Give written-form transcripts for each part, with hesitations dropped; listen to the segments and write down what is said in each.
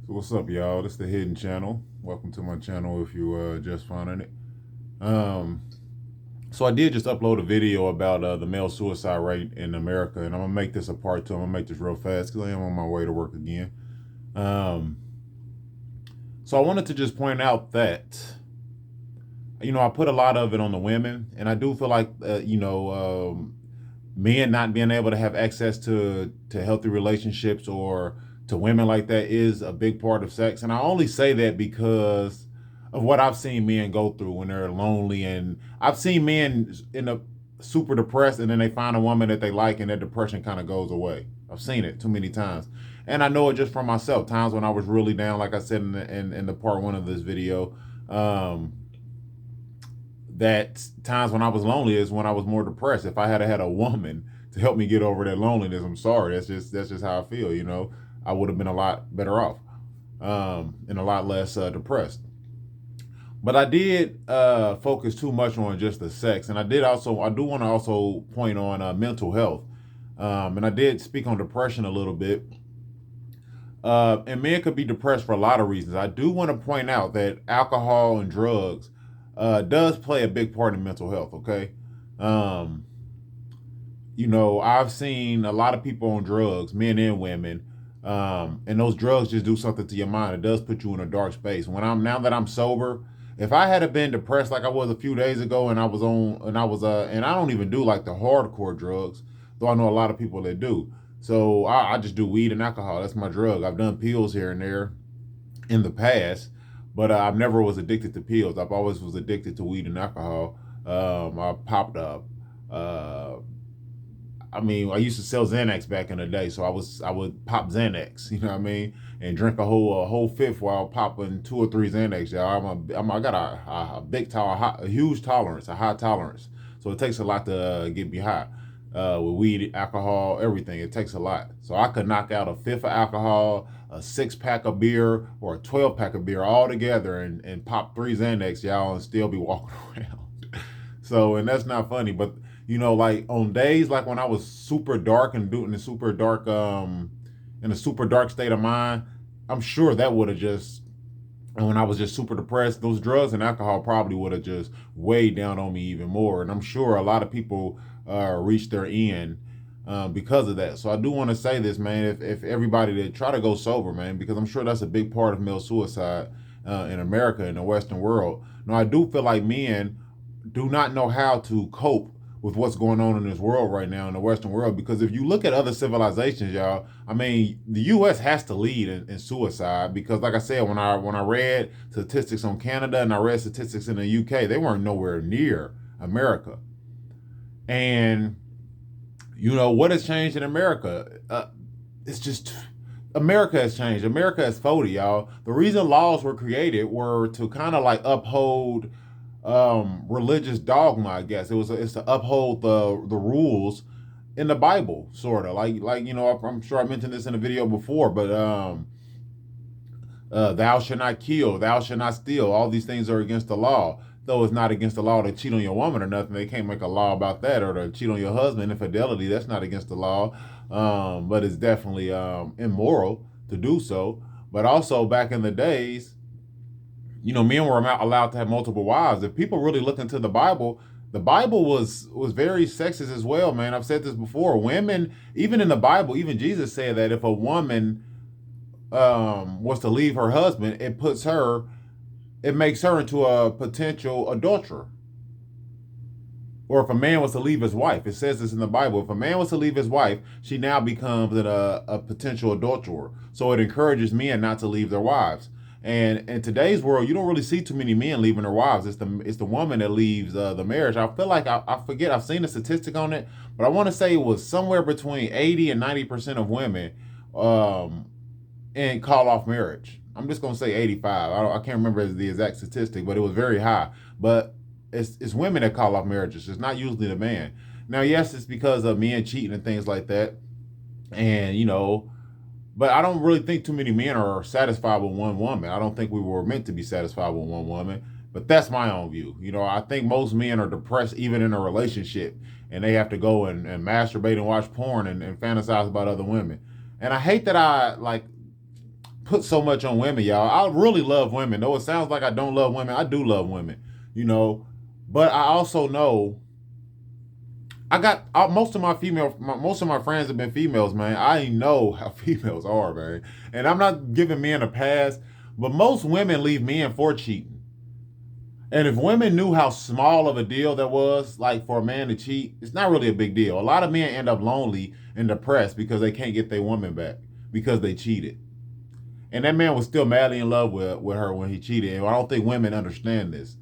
So what's up, y'all? This is the Hidden Channel. Welcome to my channel if you just finding it. Um, so I did just upload a video about the male suicide rate in America, and I'm gonna make this a part two. I'm gonna make this real fast because I am on my way to work again. Um, so I wanted to just point out that I put a lot of it on the women, and I do feel like men not being able to have access to healthy relationships or to women like that is a big part of sex. And I only say that because of what I've seen men go through when they're lonely, and I've seen men in a super depressed, and then they find a woman that they like, and their depression kind of goes away. I've seen it too many times, and I know it just from myself. Times when I was really down, like I said in the part one of this video. That times when I was lonely is when I was more depressed. If I had a woman to help me get over that loneliness, I'm sorry. That's just how I feel. I would have been a lot better off, and a lot less depressed. But I did focus too much on just the sex, and I do want to also point on mental health, and I did speak on depression a little bit. And men could be depressed for a lot of reasons. I do want to point out that alcohol and drugs does play a big part in mental health. Okay, um, I've seen a lot of people on drugs, men and women, and those drugs just do something to your mind. It does put you in a dark space. Now that I'm sober, if I had been depressed like I was a few days ago, and I don't even do like the hardcore drugs, though I know a lot of people that do. So I just do weed and alcohol. That's my drug. I've done pills here and there in the past, but I've never was addicted to pills. I've always was addicted to weed and alcohol. I popped up. Uh, I used to sell Xanax back in the day, so I would pop Xanax, you know what I mean, and drink a whole fifth while popping two or three Xanax. Y'all, I got a big a huge tolerance, a high tolerance. So it takes a lot to get me high. With weed, alcohol, everything, it takes a lot. So I could knock out a fifth of alcohol, a 6-pack of beer, or a 12-pack of beer all together, and pop three Xanax, y'all, and still be walking around. So, and that's not funny, but like on days like when I was super dark and doing the super dark, in a super dark state of mind, I'm sure that would have just, and when I was just super depressed, those drugs and alcohol probably would have just weighed down on me even more. And I'm sure a lot of people reached their end because of that. So I do want to say this, man. If everybody to try to go sober, man, because I'm sure that's a big part of male suicide in America, in the Western world. Now, I do feel like men do not know how to cope with what's going on in this world right now in the Western world. Because if you look at other civilizations, y'all, I mean, the U.S. has to lead in suicide. Because, like I said, when I read statistics on Canada and I read statistics in the UK, they weren't nowhere near America. And what has changed in America? It's just America has changed. America has folded, y'all. The reason laws were created were to kind of like uphold religious dogma. I guess it's to uphold the rules in the Bible, sort of I'm sure I mentioned this in a video before, but thou shalt not kill, thou shalt not steal. All these things are against the law. Though it's not against the law to cheat on your woman or nothing, they can't make a law about that, or to cheat on your husband. Infidelity, that's not against the law, but it's definitely immoral to do so. But also back in the days, men were allowed to have multiple wives. If people really look into the Bible was very sexist as well, man. I've said this before. Women, even in the Bible, even Jesus said that if a woman was to leave her husband, it makes her into a potential adulterer. Or if a man was to leave his wife, it says this in the Bible. If a man was to leave his wife, she now becomes a potential adulterer. So it encourages men not to leave their wives. And in today's world, you don't really see too many men leaving their wives. It's the woman that leaves the marriage. I feel like I forget. I've seen a statistic on it, but I want to say it was somewhere between 80 and 90% of women and call off marriage. I'm just gonna say 85. I can't remember the exact statistic, but it was very high. But it's women that call off marriages. It's not usually the man. Now, yes, it's because of men cheating and things like that, and but I don't really think too many men are satisfied with one woman. I don't think we were meant to be satisfied with one woman. But that's my own view. I think most men are depressed even in a relationship, and they have to go and masturbate and watch porn and fantasize about other women. And I hate that I like put so much on women, y'all. I really love women. Though it sounds like I don't love women, I do love women, you know. But I also know I got most of my friends have been females, man. I know how females are, man. And I'm not giving men a pass, but most women leave men for cheating. And if women knew how small of a deal that was, like for a man to cheat, it's not really a big deal. A lot of men end up lonely and depressed because they can't get their woman back because they cheated. And that man was still madly in love with her when he cheated. And I don't think women understand this.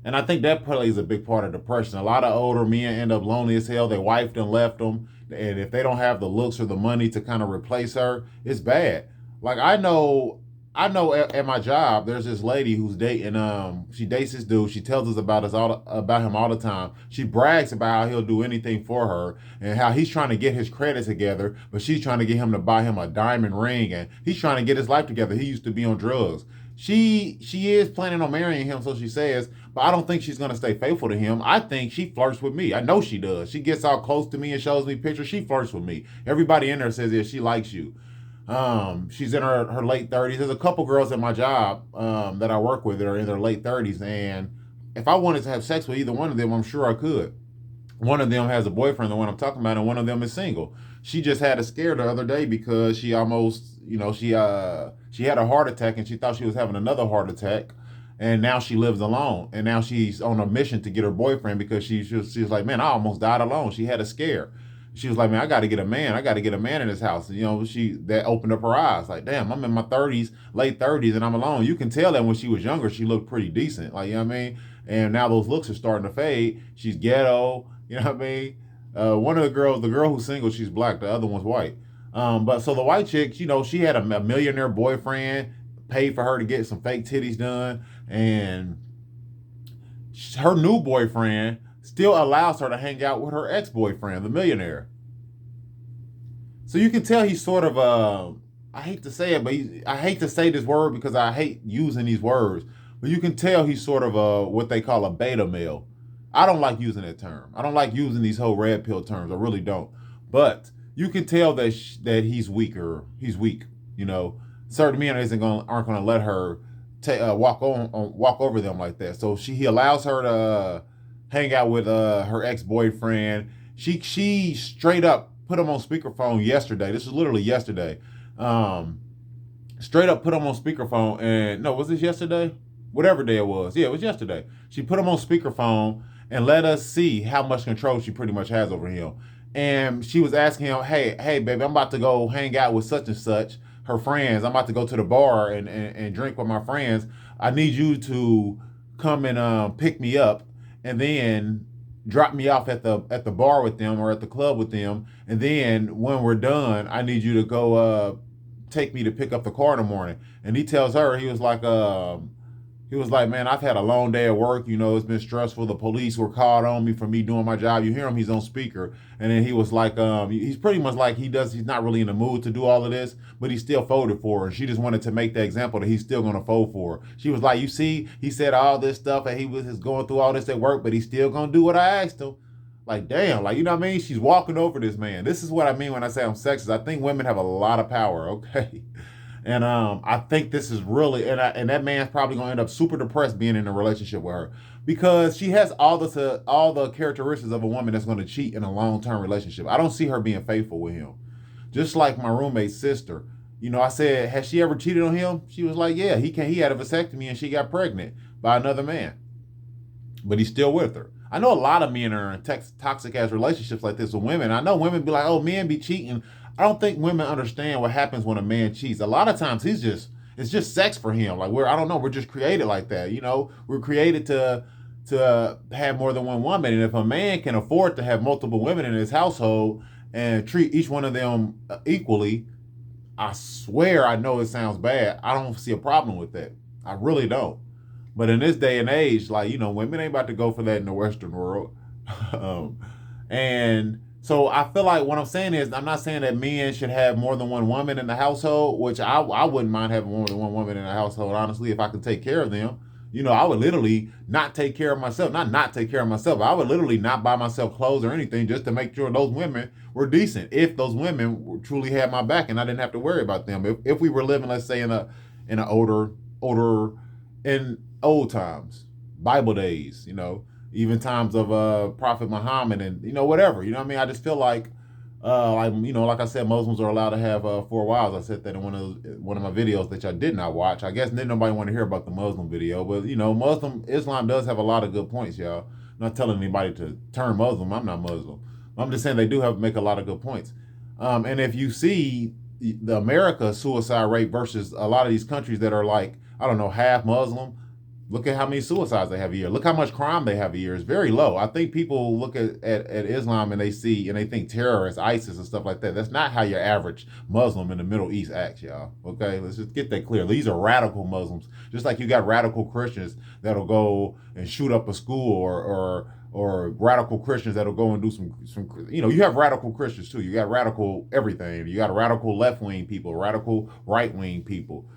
And I think that plays a big part of depression. A lot of older men end up lonely as hell. Their wife done left them. And if they don't have the looks or the money to kind of replace her, it's bad. Like I know at my job, there's this lady who's dating. She dates this dude. She tells us about him all the time. She brags about how he'll do anything for her and how he's trying to get his credit together, but she's trying to get him to buy him a diamond ring, and he's trying to get his life together. He used to be on drugs. She is planning on marrying him, so she says, but I don't think she's gonna stay faithful to him. I think she flirts with me. I know she does. She gets all close to me and shows me pictures. She flirts with me. Everybody in there says, yeah, she likes you. She's in her late 30s. There's a couple girls at my job that I work with that are in their late 30s, and if I wanted to have sex with either one of them, I'm sure I could. One of them has a boyfriend, the one I'm talking about, and one of them is single. She just had a scare the other day because she almost, she had a heart attack and she thought she was having another heart attack, and now she lives alone. And now she's on a mission to get her boyfriend because she's like, man, I almost died alone. She had a scare. She was like, man, I got to get a man. I got to get a man in this house. That opened up her eyes. Like, damn, I'm in my 30s, late 30s, and I'm alone. You can tell that when she was younger, she looked pretty decent. Like, you know what I mean? And now those looks are starting to fade. She's ghetto. You know what I mean? One of the girl who's single, she's black. The other one's white. But so the white chick, she had a millionaire boyfriend, paid for her to get some fake titties done, and her new boyfriend still allows her to hang out with her ex-boyfriend, the millionaire. So you can tell he's sort of I hate to say it, but I hate to say this word because I hate using these words, but you can tell he's sort of what they call a beta male. I don't like using that term. I don't like using these whole red pill terms. I really don't. But you can tell that he's weaker. He's weak. Certain men aren't gonna let her walk over them like that. So he allows her to hang out with her ex boyfriend. She straight up put him on speakerphone yesterday. This was literally yesterday. Straight up put him on speakerphone, and no, was this yesterday? Whatever day it was. Yeah, it was yesterday. She put him on speakerphone and let us see how much control she pretty much has over him. And she was asking him, hey, baby, I'm about to go hang out with such and such, her friends. I'm about to go to the bar and drink with my friends. I need you to come and pick me up and then drop me off at the bar with them or at the club with them. And then when we're done, I need you to go take me to pick up the car in the morning. And he tells her, he was like, man, I've had a long day at work. It's been stressful. The police were called on me for me doing my job. You hear him, he's on speaker. And then he was like, he's pretty much like he's not really in the mood to do all of this, but he still folded for her. And she just wanted to make the example that he's still going to fold for her. She was like, you see, he said all this stuff and he was going through all this at work, but he's still going to do what I asked him. Like, damn, like, you know what I mean? She's walking over this man. This is what I mean when I say I'm sexist. I think women have a lot of power, okay? And I think this is really, and that man's probably gonna end up super depressed being in a relationship with her because she has all the characteristics of a woman that's going to cheat in a long-term relationship. I don't see her being faithful with him. Just like my roommate's sister. I said, has she ever cheated on him? She was like, yeah, he had a vasectomy and she got pregnant by another man, but he's still with her. I know a lot of men are in toxic ass relationships like this with women. I know women be like, oh, men be cheating. I don't think women understand what happens when a man cheats. A lot of times it's just sex for him. Like I don't know, we're just created like that. We're created to have more than one woman. And if a man can afford to have multiple women in his household and treat each one of them equally, I swear, I know it sounds bad, I don't see a problem with that. I really don't. But in this day and age, like, women ain't about to go for that in the Western world. And so I feel like what I'm saying is, I'm not saying that men should have more than one woman in the household, which I wouldn't mind having more than one woman in the household, honestly, if I could take care of them. You know, I would literally not take care of myself, not take care of myself. I would literally not buy myself clothes or anything just to make sure those women were decent. If those women truly had my back and I didn't have to worry about them. If we were living, let's say, in an older in old times, Bible days, you know, even times of Prophet Muhammad and whatever. You know what I mean? I just feel like I said, Muslims are allowed to have 4 wives. I said that in one of my videos that y'all did not watch. I guess didn't nobody want to hear about the Muslim video, but Muslim Islam does have a lot of good points, y'all. I'm not telling anybody to turn Muslim. I'm not Muslim. I'm just saying they do make a lot of good points. And if you see the America suicide rate versus a lot of these countries that are like, I don't know, half Muslim, look at how many suicides they have a year. Look how much crime they have a year. It's very low. I think people look at Islam and they think terrorists, ISIS and stuff like that. That's not how your average Muslim in the Middle East acts, y'all. Okay, let's just get that clear. These are radical Muslims. Just like you got radical Christians that'll go and shoot up a school or radical Christians that'll go and do some you have radical Christians too. You got radical everything. You got radical left-wing people, radical right-wing people.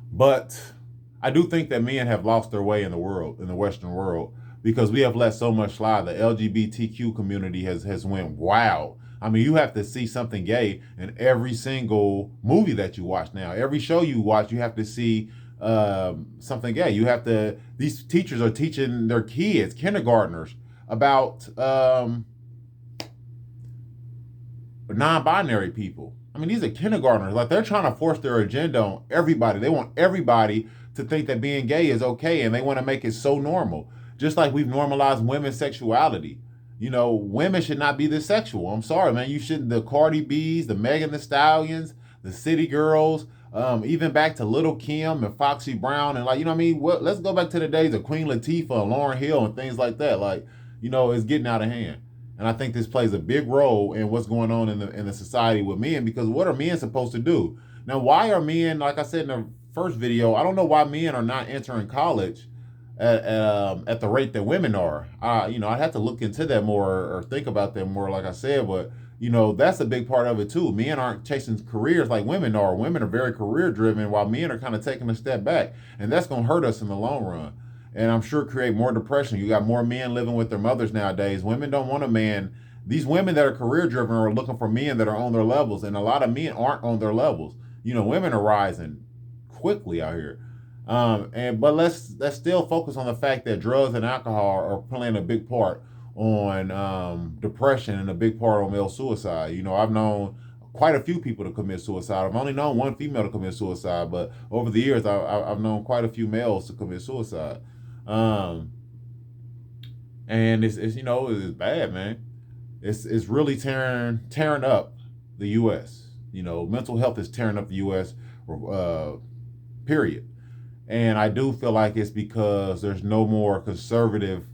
But I do think that men have lost their way in the world, in the Western world, because we have let so much slide. The LGBTQ community has went wild. I mean, you have to see something gay in every single movie that you watch now. Every show you watch, you have to see something gay. These teachers are teaching their kids, kindergartners, about non-binary people. I mean, these are kindergartners. Like, they're trying to force their agenda on everybody. They want everybody to think that being gay is okay, and they want to make it so normal. Just like we've normalized women's sexuality. Women should not be this sexual. I'm sorry, man. You shouldn't. The Cardi B's, the Megan Thee Stallions, the City Girls, even back to Little Kim and Foxy Brown, and let's go back to the days of Queen Latifah and Lauryn Hill and things like that. It's getting out of hand. And I think this plays a big role in what's going on in the society with men, because what are men supposed to do? Now, why are men, like I said in the first video, I don't know why men are not entering college at the rate that women are. I'd have to look into that more or think about that more, like I said, but that's a big part of it too. Men aren't chasing careers like women are. Women are very career driven, while men are kind of taking a step back, and that's going to hurt us in the long run. And I'm sure create more depression. You got more men living with their mothers nowadays. Women don't want a man. These women that are career driven are looking for men that are on their levels, and a lot of men aren't on their levels. Women are rising quickly out here. But let's still focus on the fact that drugs and alcohol are playing a big part on depression and a big part on male suicide. I've known quite a few people to commit suicide. I've only known one female to commit suicide, but over the years, I've known quite a few males to commit suicide. And it's bad, man. It's really tearing up the U.S. Mental health is tearing up the U.S. Period. And I do feel like it's because there's no more conservative.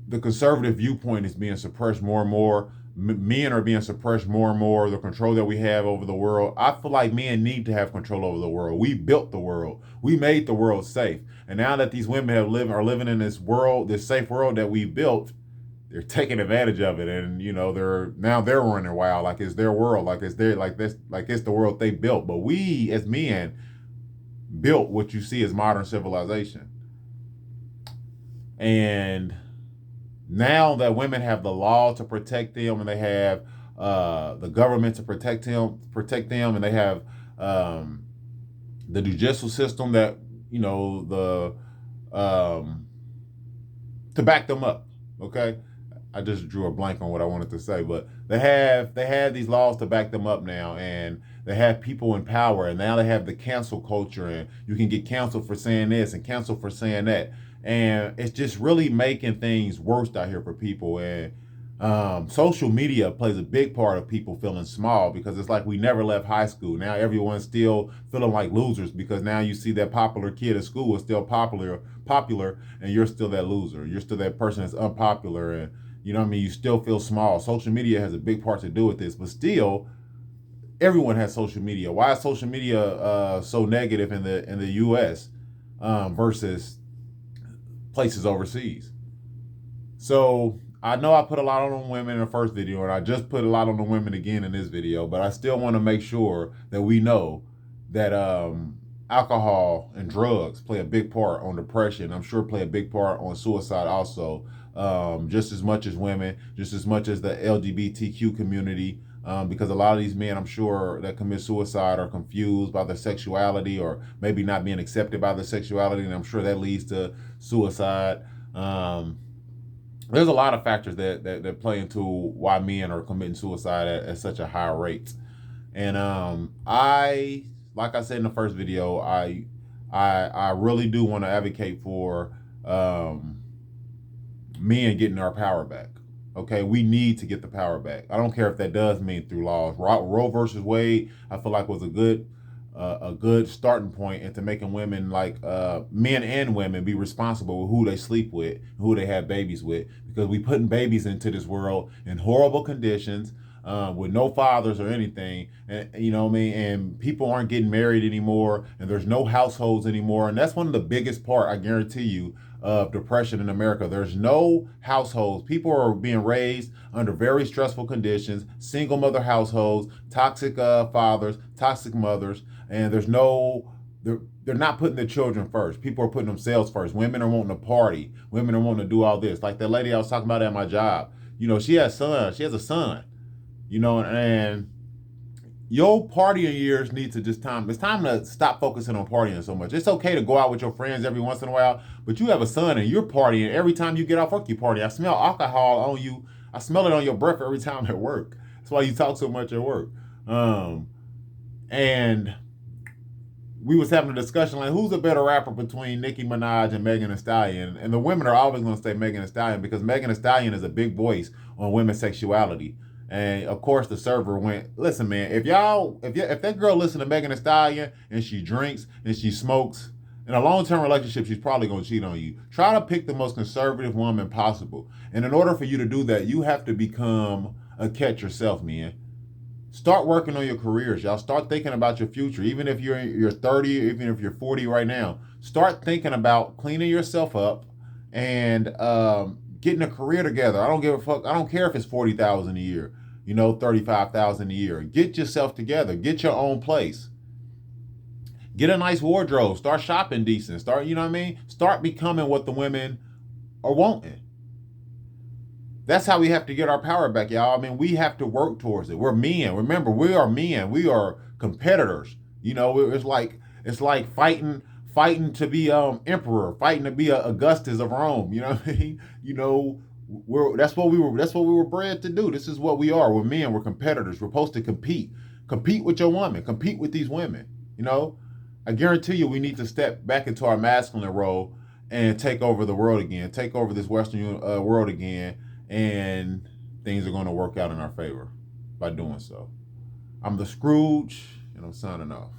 The conservative viewpoint is being suppressed more and more. Men are being suppressed more and more. The control that we have over the world. I feel like men need to have control over the world. We built the world. We made the world safe. And now that these women are living in this world, this safe world that we built, they're taking advantage of it. And they're running wild like it's their world, like it's the world they built. But we as men built what you see as modern civilization. And now that women have the law to protect them, and they have the government to protect them, and they have the judicial system that to back them up. Okay, I just drew a blank on what I wanted to say, but they have these laws to back them up now, and they have people in power, and now they have the cancel culture, and you can get canceled for saying this and canceled for saying that. And it's just really making things worse out here for people. And social media plays a big part of people feeling small, because it's like we never left high school. Now everyone's still feeling like losers, because now you see that popular kid at school is still popular, and you're still that loser. You're still that person that's unpopular, and you still feel small. Social media has a big part to do with this, but still, everyone has social media. Why is social media so negative in the U.S. Versus places overseas? So I know I put a lot on the women in the first video, and I just put a lot on the women again in this video, but I still want to make sure that we know that alcohol and drugs play a big part on depression. I'm sure play a big part on suicide also. Just as much as women, just as much as the LGBTQ community. Because a lot of these men, I'm sure, that commit suicide are confused by their sexuality or maybe not being accepted by their sexuality, and I'm sure that leads to suicide. There's a lot of factors that play into why men are committing suicide at such a high rate. And like I said in the first video, I really do want to advocate for men getting our power back. Okay, we need to get the power back. I don't care if that does mean through laws. Roe versus Wade, I feel like was a good starting point into making women, like men and women, be responsible with who they sleep with, who they have babies with, because we putting babies into this world in horrible conditions. With no fathers or anything, and you know what I mean, and people aren't getting married anymore, and there's no households anymore, and that's one of the biggest part, I guarantee you, of depression in America. There's no households. People are being raised under very stressful conditions, single mother households, toxic fathers, toxic mothers, and they're not putting the children first. People are putting themselves first. Women are wanting to party. Women are wanting to do all this. Like that lady I was talking about at my job. You know, she has a son. You know, and your partying years need to just time. It's time to stop focusing on partying so much. It's okay to go out with your friends every once in a while, but you have a son and you're partying every time you get off work. You party. I smell alcohol on you. I smell it on your breath every time at work. That's why you talk so much at work. And we was having a discussion like, who's a better rapper between Nicki Minaj and Megan Thee Stallion? And the women are always going to say Megan Thee Stallion because Megan Thee Stallion is a big voice on women's sexuality. And of course, the server went, listen, man, if that girl listen to Megan Thee Stallion and she drinks and she smokes, in a long-term relationship, she's probably going to cheat on you. Try to pick the most conservative woman possible. And in order for you to do that, you have to become a catch yourself, man. Start working on your careers, y'all. Start thinking about your future. Even if you're 30, even if you're 40 right now, start thinking about cleaning yourself up and getting a career together. I don't give a fuck. I don't care if it's 40,000 a year, 35,000 a year. Get yourself together. Get your own place. Get a nice wardrobe. Start shopping decent. Start, you know what I mean? Start becoming what the women are wanting. That's how we have to get our power back, y'all. I mean, we have to work towards it. We're men. Remember, we are men. We are competitors. It's like fighting to be emperor, fighting to be Augustus of Rome. You know what I mean? That's what we were bred to do. This is what we are. We're men. We're competitors. We're supposed to compete with your woman, compete with these women. I guarantee you, we need to step back into our masculine role and take over the world again, take over this Western world again, and things are going to work out in our favor by doing so. I'm the Scrooge, and I'm signing off.